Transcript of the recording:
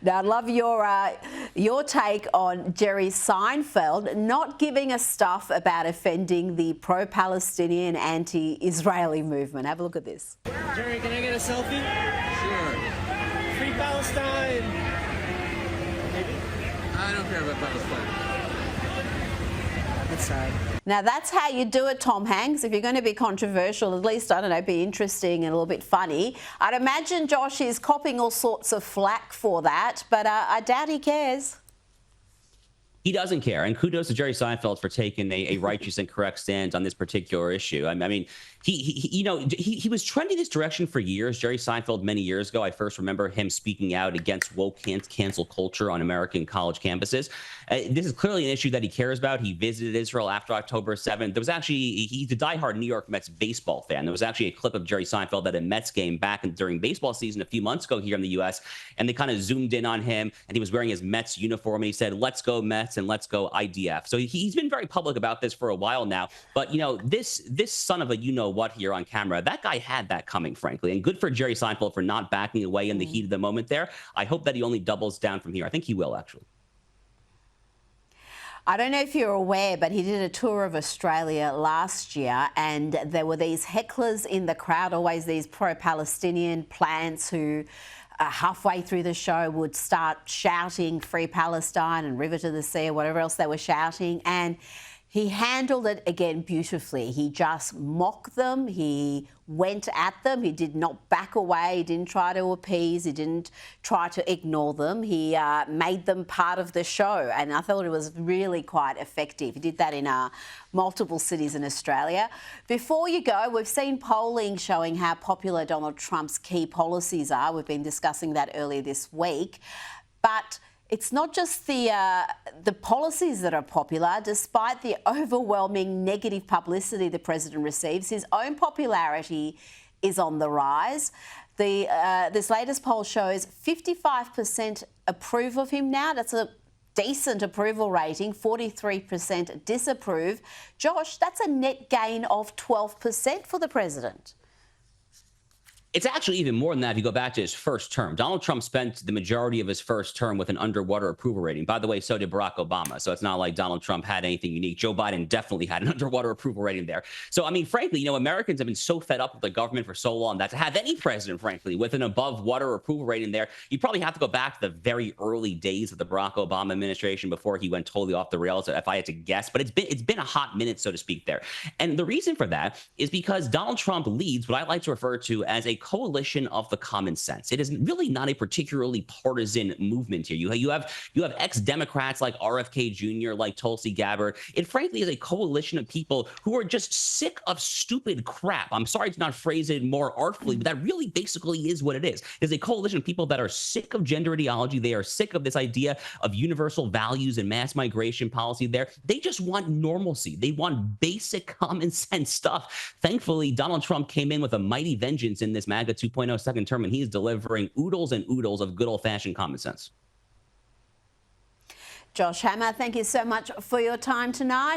Now, I love your take on Jerry Seinfeld not giving a stuff about offending the pro-Palestinian, anti-Israeli movement. Have a look at this. Jerry, can I get a selfie? Sure. Free Palestine. I don't care about Palestine. That's sad. Now, that's how you do it, Tom Hanks. If you're going to be controversial, at least, I don't know, be interesting and a little bit funny. I'd imagine Josh is copping all sorts of flack for that, but I doubt he cares. He doesn't care. And kudos to Jerry Seinfeld for taking a righteous and correct stand on this particular issue. I mean, he was trending this direction for years. Jerry Seinfeld, many years ago, I first remember him speaking out against woke cancel culture on American college campuses. This is clearly an issue that he cares about. He visited Israel after October 7th. There was actually, he's a diehard New York Mets baseball fan. There was actually a clip of Jerry Seinfeld at a Mets game back during baseball season a few months ago here in the U.S., and they kind of zoomed in on him, and he was wearing his Mets uniform, and he said, "Let's go Mets and let's go IDF." So he's been very public about this for a while now. But, this son of a you-know-what here on camera, that guy had that coming, frankly. And good for Jerry Seinfeld for not backing away in the heat of the moment there. I hope that he only doubles down from here. I think he will, actually. I don't know if you're aware, but he did a tour of Australia last year, and there were these hecklers in the crowd, always these pro-Palestinian plants who halfway through the show would start shouting "Free Palestine" and "River to the Sea" or whatever else they were shouting. And he handled it again beautifully. He just mocked them. He went at them. He did not back away. He didn't try to appease. He didn't try to ignore them. He made them part of the show. And I thought it was really quite effective. He did that in multiple cities in Australia. Before you go, we've seen polling showing how popular Donald Trump's key policies are. We've been discussing that earlier this week. But it's not just the policies that are popular. Despite the overwhelming negative publicity the president receives, his own popularity is on the rise. This latest poll shows 55% approve of him now. That's a decent approval rating, 43% disapprove. Josh, that's a net gain of 12% for the president. It's actually even more than that if you go back to his first term. Donald Trump spent the majority of his first term with an underwater approval rating. By the way, so did Barack Obama. So it's not like Donald Trump had anything unique. Joe Biden definitely had an underwater approval rating there. So, I mean, frankly, Americans have been so fed up with the government for so long that to have any president, frankly, with an above water approval rating there, you probably have to go back to the very early days of the Barack Obama administration before he went totally off the rails, if I had to guess. But it's been a hot minute, so to speak, there. And the reason for that is because Donald Trump leads what I like to refer to as a coalition of the common sense. It is really not a particularly partisan movement here. You have ex-Democrats like RFK Jr., like Tulsi Gabbard. It frankly is a coalition of people who are just sick of stupid crap. I'm sorry to not phrase it more artfully, but that really basically is what it is. It is a coalition of people that are sick of gender ideology. They are sick of this idea of universal values and mass migration policy there. They just want normalcy. They want basic common sense stuff. Thankfully, Donald Trump came in with a mighty vengeance in this MAGA 2.0 second term, and he's delivering oodles and oodles of good old-fashioned common sense. Josh Hammer, thank you so much for your time tonight.